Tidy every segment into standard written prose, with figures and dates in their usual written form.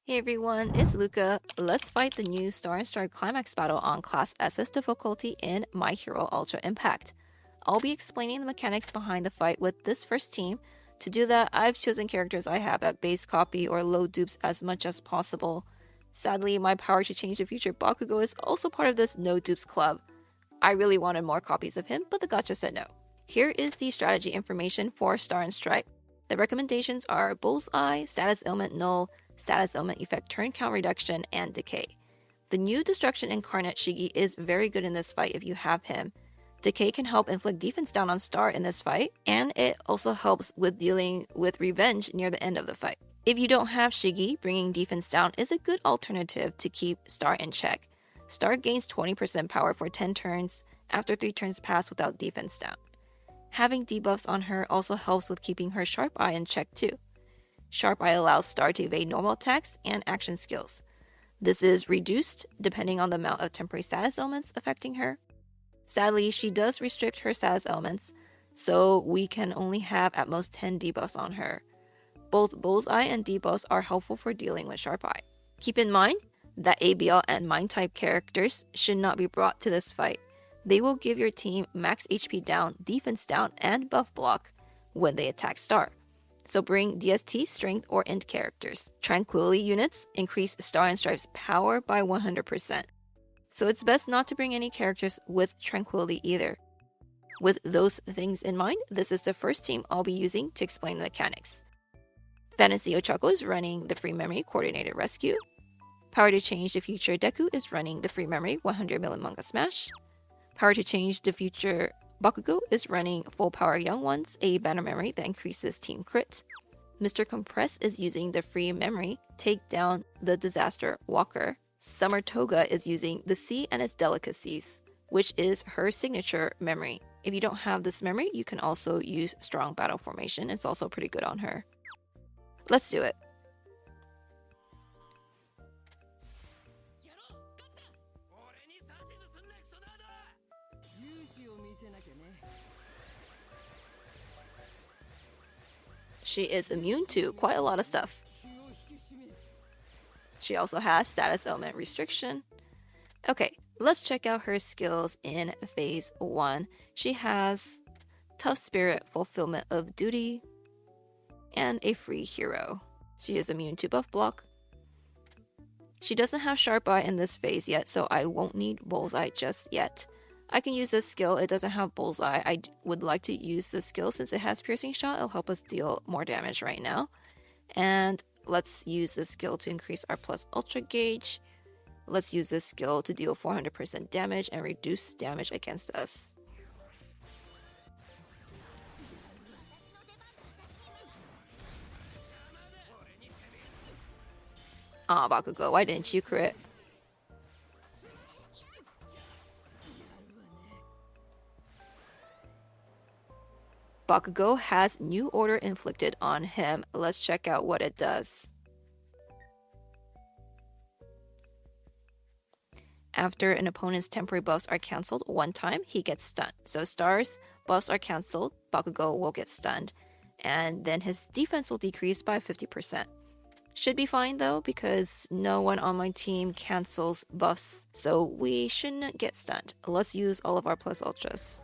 Hey everyone, it's Luca. Let's fight the new Star and Stripe Climax battle on Class SS difficulty in My Hero Ultra Impact. I'll be explaining the mechanics behind the fight with this first team. To do that, I've chosen characters I have at base copy or low dupes as much as possible. Sadly, my power to change the future Bakugo is also part of this no dupes club. I really wanted more copies of him, but the gacha said no. Here is the strategy information for Star and Stripe. The recommendations are Bullseye, Status Ailment Null, Status Ailment Effect Turn Count Reduction, and Decay. The new Destruction Incarnate Shigi is very good in this fight if you have him. Decay can help inflict defense down on Star in this fight, and it also helps with dealing with revenge near the end of the fight. If you don't have Shigi, bringing defense down is a good alternative to keep Star in check. Star gains 20% power for 10 turns after 3 turns pass without defense down. Having debuffs on her also helps with keeping her Sharp Eye in check too. Sharp Eye allows Star to evade normal attacks and action skills. This is reduced depending on the amount of temporary status elements affecting her. Sadly, she does restrict her status elements, so we can only have at most 10 debuffs on her. Both Bullseye and debuffs are helpful for dealing with Sharp Eye. Keep in mind that ABL and Mind type characters should not be brought to this fight. They will give your team max HP down, defense down, and buff block when they attack Star. So bring DST, Strength, or Int characters. Tranquility units increase Star and Stripe's power by 100%. So it's best not to bring any characters with Tranquility either. With those things in mind, this is the first team I'll be using to explain the mechanics. Fantasy Ochako is running the Free Memory Coordinated Rescue. Power to Change the Future Deku is running the Free Memory 100 Million Manga Smash. Power to Change the Future Bakugo is running Full Power Young Ones, a banner memory that increases team crit. Mr. Compress is using the free memory, Take Down the Disaster Walker. Summer Toga is using the Sea and its Delicacies, which is her signature memory. If you don't have this memory, you can also use Strong Battle Formation. It's also pretty good on her. Let's do it. She is immune to quite a lot of stuff. She also has status element restriction. Okay, let's check out her skills in phase 1. She has Tough Spirit, Fulfillment of Duty, and a Free Hero. She is immune to buff block. She doesn't have Sharp Eye in this phase yet, so I won't need Bullseye just yet. I can use this skill. It doesn't have Bullseye. I would like to use this skill since it has Piercing Shot. It'll help us deal more damage right now. And let's use this skill to increase our plus Ultra gauge. Let's use this skill to deal 400% damage and reduce damage against us. Aw, Bakugo, why didn't you crit? Bakugo has New Order inflicted on him. Let's check out what it does. After an opponent's temporary buffs are cancelled one time, he gets stunned. So Star's buffs are cancelled, Bakugo will get stunned, and then his defense will decrease by 50%. Should be fine though, because no one on my team cancels buffs, so we shouldn't get stunned. Let's use all of our plus ultras.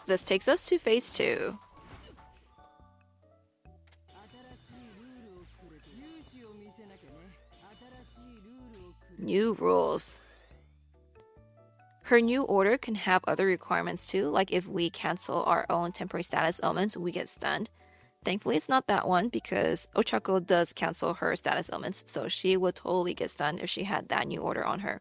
This takes us to phase 2. New rules. Her new order can have other requirements too, like if we cancel our own temporary status elements, we get stunned. Thankfully, it's not that one because Ochako does cancel her status elements, so she would totally get stunned if she had that new order on her.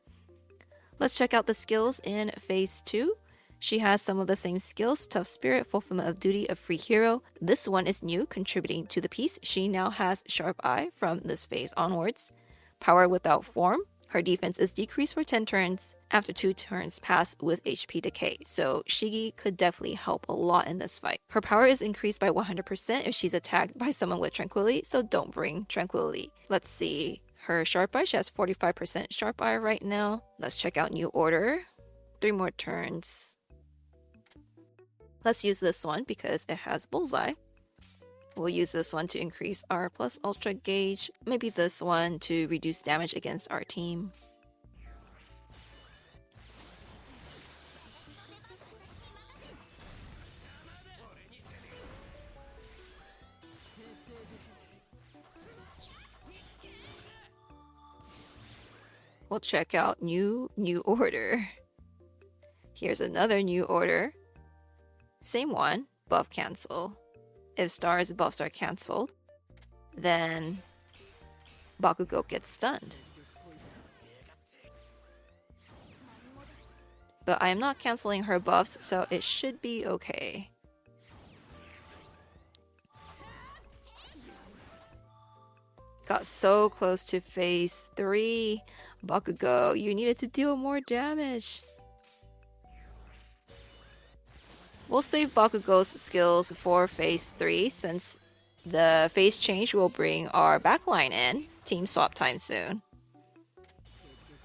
Let's check out the skills in phase 2. She has some of the same skills, Tough Spirit, Fulfillment of Duty, a Free Hero. This one is new, contributing to the piece. She now has Sharp Eye from this phase onwards. Power without form. Her defense is decreased for 10 turns after 2 turns pass with HP decay, so Shigi could definitely help a lot in this fight. Her power is increased by 100% if she's attacked by someone with Tranquility, so don't bring Tranquility. Let's see. her Sharp Eye. She has 45% Sharp Eye right now. Let's check out New Order. 3 more turns. Let's use this one because it has Bullseye. We'll use this one to increase our plus Ultra gauge. Maybe this one to reduce damage against our team. We'll check out New Order. Here's another New Order. Same one, buff cancel. If Star's buffs are cancelled, then Bakugo gets stunned. But I am not cancelling her buffs, so it should be okay. Got so close to phase 3. Bakugo, you needed to deal more damage. We'll save Bakugo's skills for phase 3 since the phase change will bring our backline in. Team swap time soon.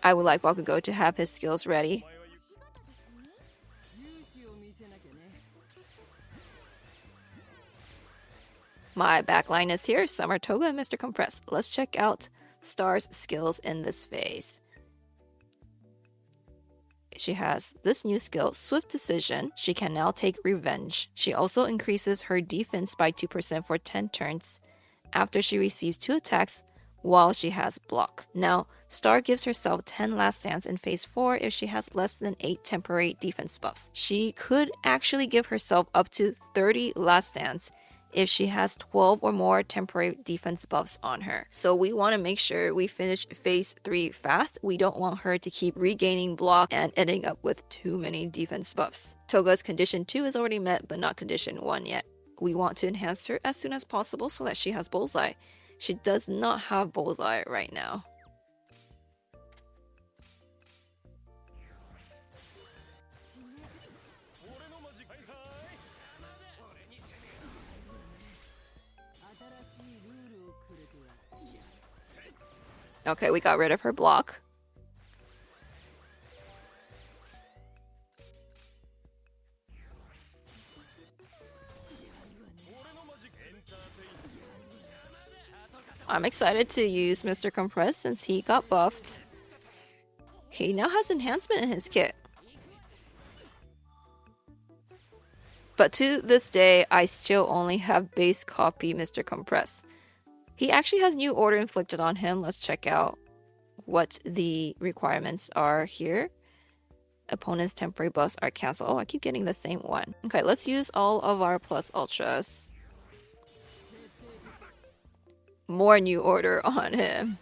I would like Bakugo to have his skills ready. My backline is here, Summer Toga and Mr. Compress. Let's check out Star's skills in this phase. She has this new skill, Swift Decision. She can now take Revenge. She also increases her defense by 2% for 10 turns after she receives 2 attacks while she has Block. Now, Star gives herself 10 last stands in phase 4 if she has less than 8 temporary defense buffs. She could actually give herself up to 30 last stands if she has 12 or more temporary defense buffs on her. So we want to make sure we finish phase 3 fast. We don't want her to keep regaining block and ending up with too many defense buffs. Toga's condition 2 is already met, but not condition 1 yet. We want to enhance her as soon as possible so that she has Bullseye. She does not have Bullseye right now. Okay, we got rid of her block. I'm excited to use Mr. Compress since he got buffed. He now has enhancement in his kit. But to this day, I still only have base copy Mr. Compress. He actually has New Order inflicted on him. Let's check out what the requirements are here. Opponent's temporary buffs are cancelled. Oh, I keep getting the same one. Okay, let's use all of our plus ultras. More New Order on him.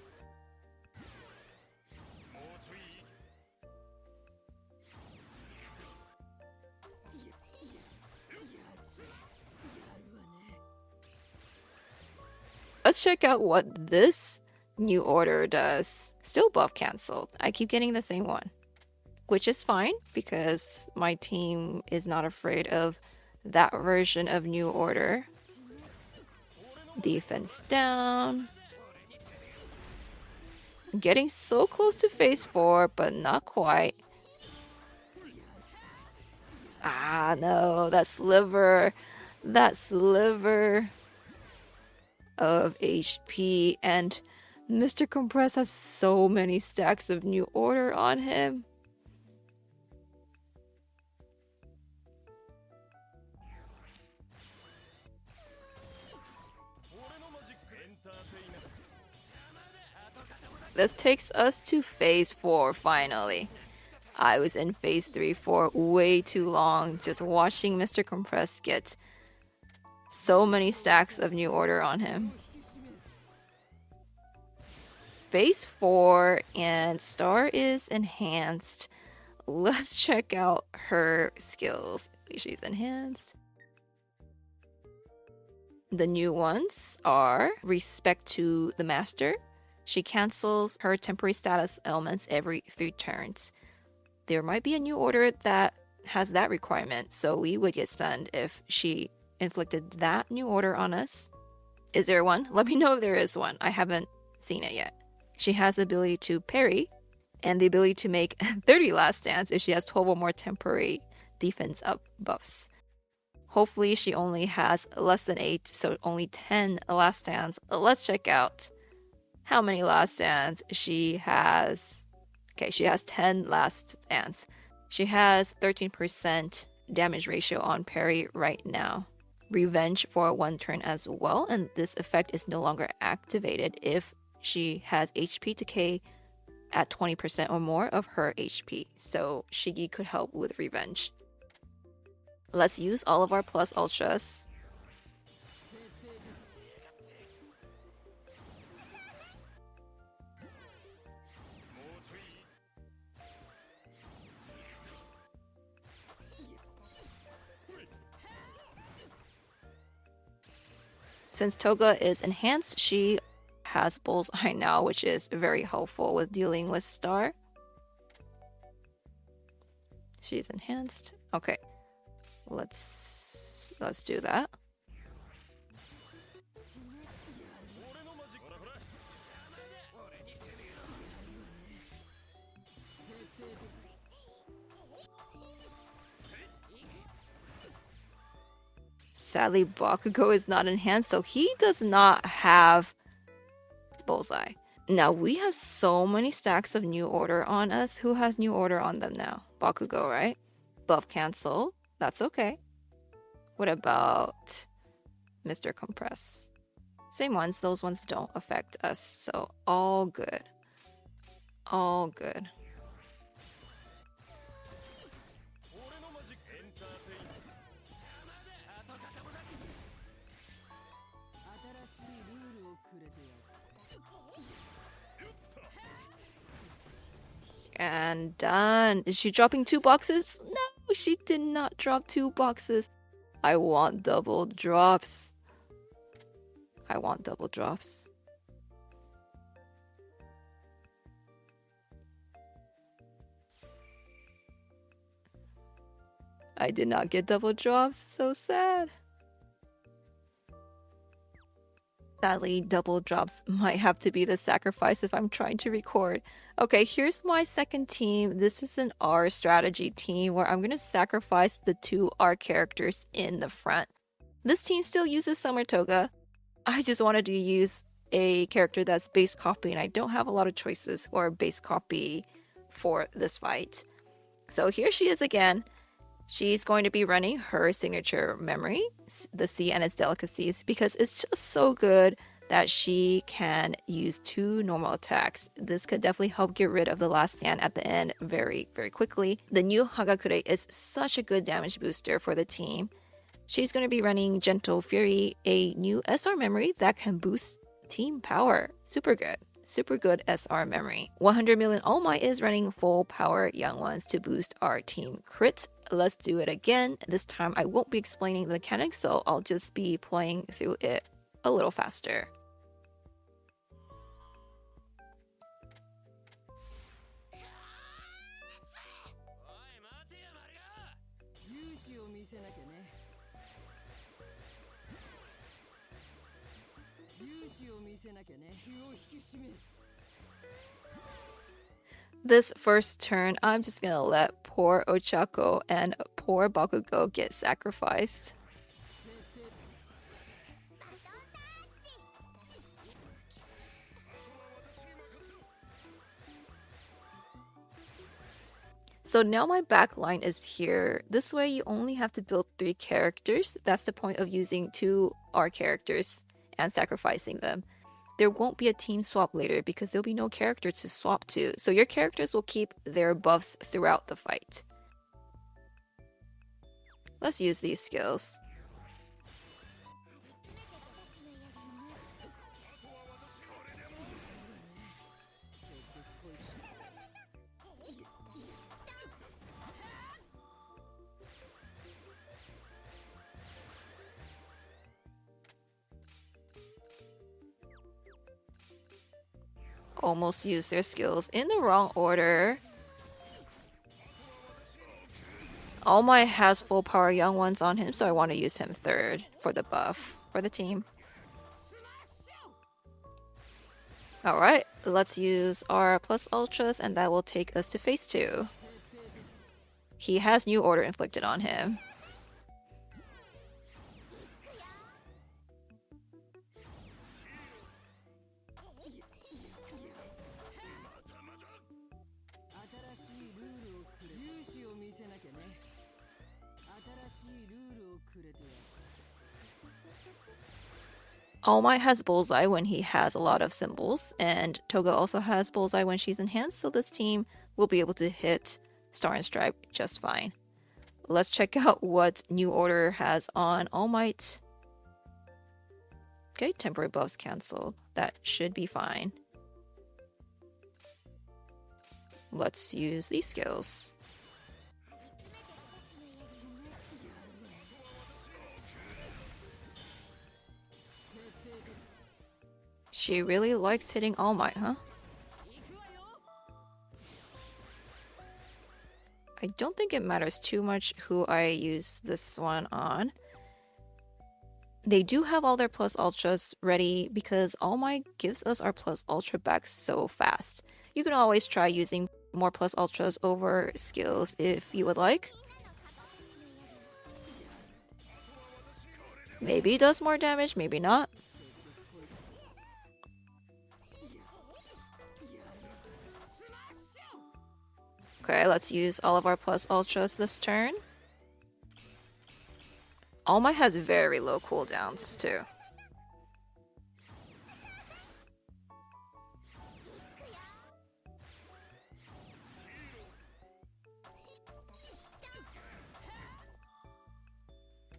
Let's check out what this New Order does. Still buff cancelled. I keep getting the same one. Which is fine because my team is not afraid of that version of New Order. Defense down. Getting so close to phase 4, but not quite. Ah, no, that sliver of HP, and Mr. Compress has so many stacks of New Order on him. This takes us to phase 4 finally. I was in phase 3 for way too long, just watching Mr. Compress get so many stacks of New Order on him. Phase 4 and Star is enhanced. Let's check out her skills. She's enhanced. The new ones are Respect to the Master. She cancels her temporary status elements every 3 turns. There might be a New Order that has that requirement, so we would get stunned if she inflicted that New Order on us. Is there one? Let me know if there is one. I haven't seen it yet. She has the ability to parry and the ability to make 30 last stands if she has 12 or more temporary defense up buffs. Hopefully she only has less than 8, so only 10 last stands. Let's check out how many last stands she has. Okay, she has 10 last stands. She has 13% damage ratio on parry right now. Revenge for 1 turn as well, and this effect is no longer activated if she has HP decay at 20% or more of her HP. So Shigi could help with revenge. Let's use all of our plus ultras. Since Toga is enhanced, she has Bullseye now, which is very helpful with dealing with Star. She's enhanced. Okay. Let's do that. Sadly, Bakugo is not enhanced, so he does not have Bullseye. Now, we have so many stacks of New Order on us. Who has New Order on them now? Bakugo, right? Buff cancel. That's okay. What about Mr. Compress? Same ones. Those ones don't affect us, so all good. All good. And done. Is she dropping 2 boxes? No, she did not drop 2 boxes. I want double drops. I want double drops. I did not get double drops. So sad. Sadly, double drops might have to be the sacrifice if I'm trying to record. Okay, here's my second team. This is an R strategy team where I'm going to sacrifice the 2 R characters in the front. This team still uses Summer Toga. I just wanted to use a character that's base copy, and I don't have a lot of choices or base copy for this fight. So here she is again. She's going to be running her signature memory, the sea and its delicacies, because it's just so good that she can use 2 normal attacks. This could definitely help get rid of the last stand at the end very, very quickly. The new Hagakure is such a good damage booster for the team. She's going to be running Gentle Fury, a new SR memory that can boost team power. Super good. Super good SR memory. 100 million All Might is running full power Young Ones to boost our team crit. Let's do it again. This time I won't be explaining the mechanics, so I'll just be playing through it a little faster. This first turn, I'm just gonna let poor Ochako and poor Bakugo get sacrificed. So now my backline is here. This way you only have to build 3 characters. That's the point of using 2 R characters and sacrificing them. There won't be a team swap later because there'll be no character to swap to. So your characters will keep their buffs throughout the fight. Let's use these skills. Almost used their skills in the wrong order. All Might has full power Young Ones on him, so I want to use him third for the buff for the team. Alright, let's use our plus ultras and that will take us to phase 2. He has new order inflicted on him. All Might has Bullseye when he has a lot of symbols, and Toga also has Bullseye when she's enhanced, so this team will be able to hit Star and Stripe just fine. Let's check out what New Order has on All Might. Okay, temporary buffs cancel. That should be fine. Let's use these skills. She really likes hitting All Might, huh? I don't think it matters too much who I use this one on. They do have all their plus ultras ready because All Might gives us our plus ultra back so fast. You can always try using more plus ultras over skills if you would like. Maybe it does more damage, maybe not. Okay, let's use all of our plus ultras this turn. All Might has very low cooldowns too.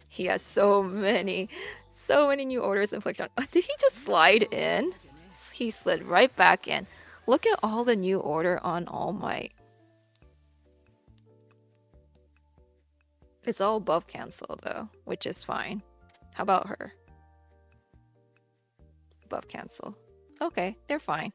He has so many new orders inflicted on. Did he just slide in? He slid right back in. Look at all the new order on All Might. It's all buff cancel though, which is fine. How about her? Buff cancel. Okay, they're fine.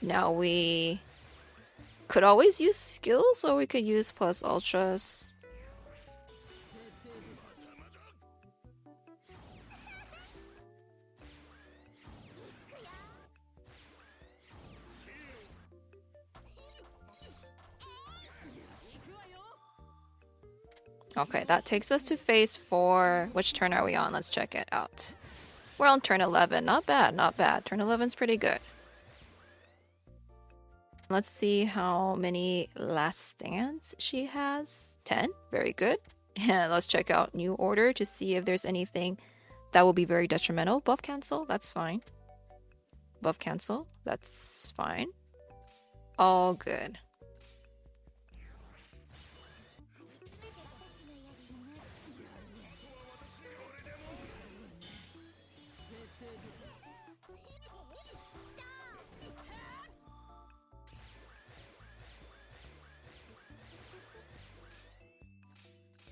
Now we could always use skills or we could use plus ultras. Okay, that takes us to phase 4. Which turn are we on? Let's check it out. We're on turn 11. Not bad, not bad. Turn 11's pretty good. Let's see how many last stands she has. 10. Very good. And let's check out New Order to see if there's anything that will be very detrimental. Buff cancel, that's fine. Buff cancel, that's fine. All good.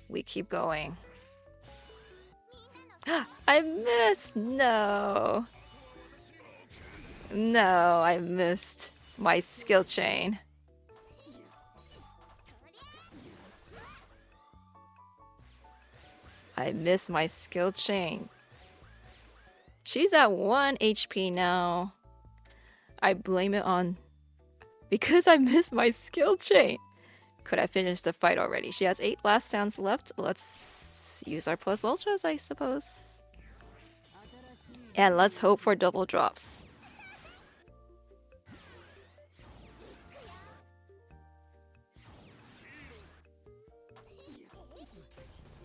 We keep going. I missed! No! No, I missed my skill chain. I missed my skill chain. She's at 1 HP now. I blame it on... because I missed my skill chain. Could I finish the fight already? She has 8 last stands left. Let's use our plus ultras, I suppose. And let's hope for double drops.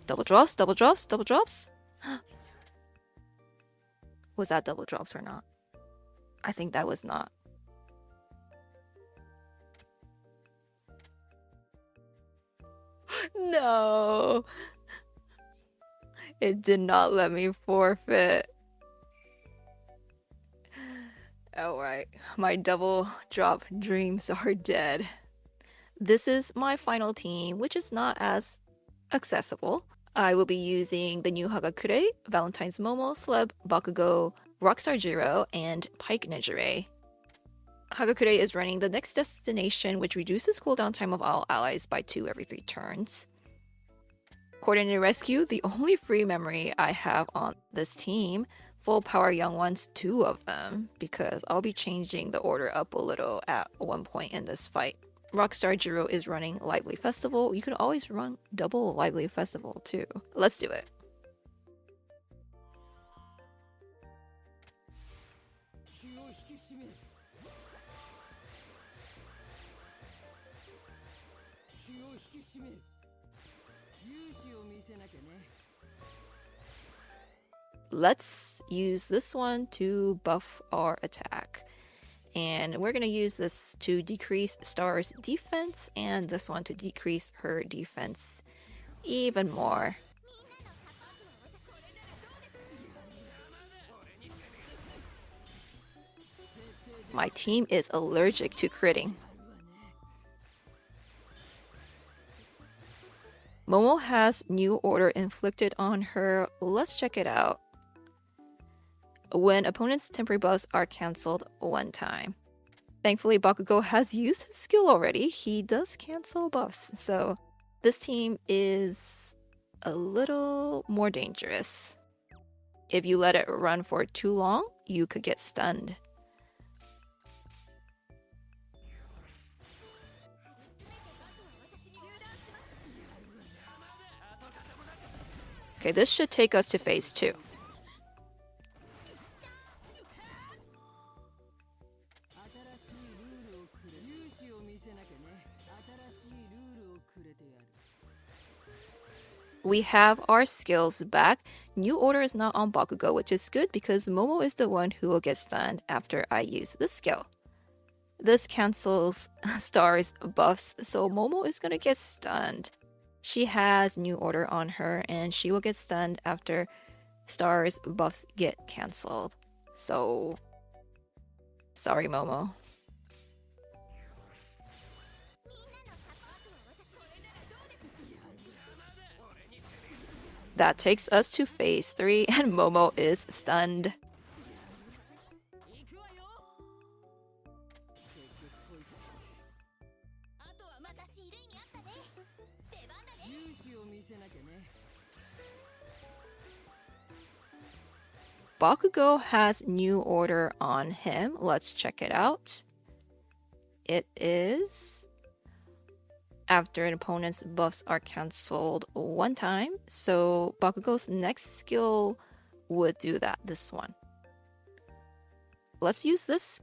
Double drops, double drops, double drops. Was that double drops or not? I think that was not. No. It did not let me forfeit. Alright, my double drop dreams are dead. This is my final team, which is not as accessible. I will be using the new Hagakure, Valentine's Momo, Celeb, Bakugo, Rockstar Jiro, and Pike Nejire. Hagakure is running the next destination, which reduces cooldown time of all allies by 2 every 3 turns. Coordinated Rescue, the only free memory I have on this team. Full power young ones, 2 of them, because I'll be changing the order up a little at one point in this fight. Rockstar Jiro is running Lively Festival. You could always run double Lively Festival too. Let's do it. Let's use this one to buff our attack. And we're going to use this to decrease Star's defense and this one to decrease her defense even more. My team is allergic to critting. Momo has new order inflicted on her. Let's check it out. When opponents' temporary buffs are cancelled one time. Thankfully, Bakugo has used his skill already. He does cancel buffs, so this team is a little more dangerous. If you let it run for too long, you could get stunned. Okay, this should take us to phase 2. We have our skills back. New order is not on Bakugo, which is good because Momo is the one who will get stunned after I use this skill. This cancels Star's buffs, so Momo is gonna get stunned. She has new order on her and she will get stunned after Star's buffs get cancelled. So, sorry Momo. That takes us to phase 3 and Momo is stunned. Bakugo has new order on him. Let's check it out. It is after an opponent's buffs are cancelled one time. So Bakugo's next skill would do that, this one. Let's use this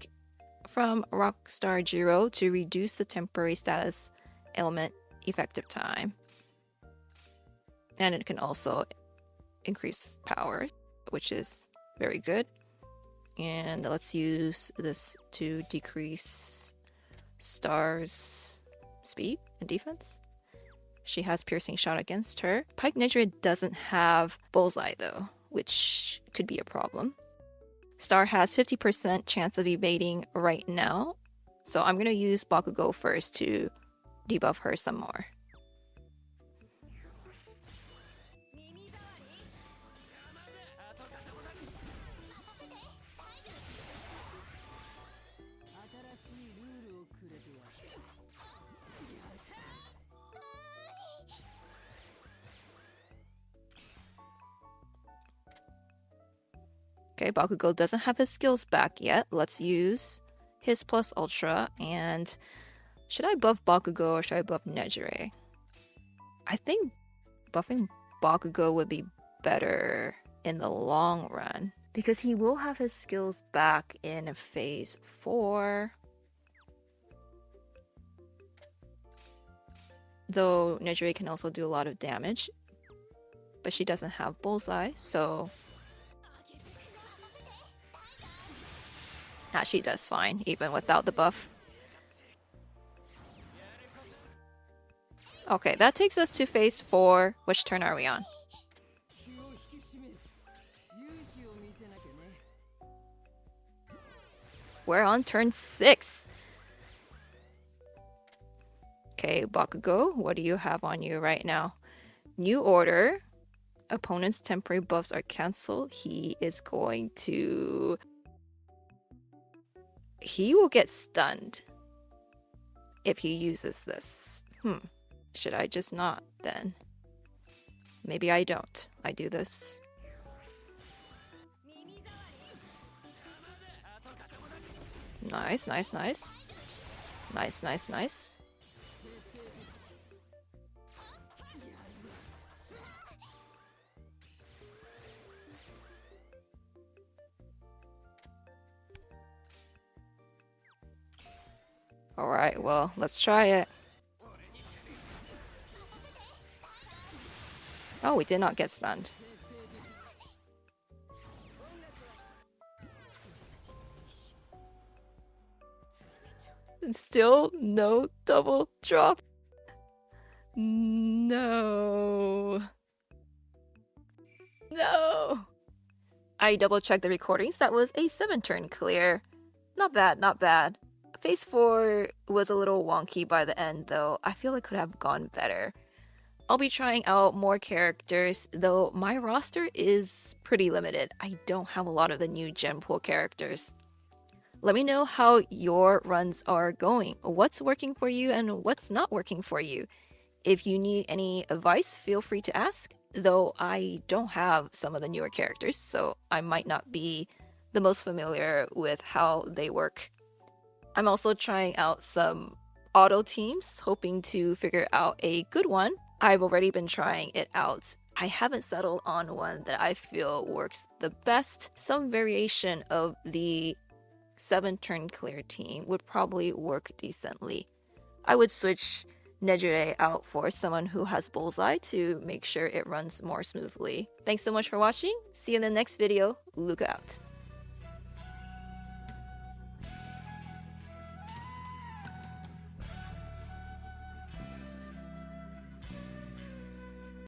from Rockstar Jiro to reduce the temporary status ailment effective time. And it can also increase power, which is very good. And let's use this to decrease Star's speed and defense. She has piercing shot against her. Pike Nejire doesn't have bullseye though, which could be a problem. Star has 50% chance of evading right now, so I'm gonna use Bakugo first to debuff her some more. Okay, Bakugo doesn't have his skills back yet. Let's use his plus ultra. And should I buff Bakugo or should I buff Nejire? I think buffing Bakugo would be better in the long run because he will have his skills back in phase 4. Though Nejire can also do a lot of damage, but she doesn't have bullseye, so she does fine, even without the buff. Okay, that takes us to phase 4. Which turn are we on? We're on turn 6. Okay, Bakugo, what do you have on you right now? New order. Opponent's temporary buffs are cancelled. He will get stunned if he uses this. Should I just not then? Maybe I don't. I do this. Nice, nice, nice. Nice, nice, nice. Alright, well, let's try it. Oh, we did not get stunned. Still no double drop. No. No. I double checked the recordings. That was a 7-turn clear. Not bad, not bad. Phase 4 was a little wonky by the end though. I feel it could have gone better. I'll be trying out more characters, though my roster is pretty limited. I don't have a lot of the new Gen Pool characters. Let me know how your runs are going. What's working for you and what's not working for you. If you need any advice, feel free to ask, though I don't have some of the newer characters, so I might not be the most familiar with how they work. I'm also trying out some auto teams, hoping to figure out a good one. I've already been trying it out. I haven't settled on one that I feel works the best. Some variation of the 7-turn clear team would probably work decently. I would switch Nejire out for someone who has Bullseye to make sure it runs more smoothly. Thanks so much for watching. See you in the next video. Luca out.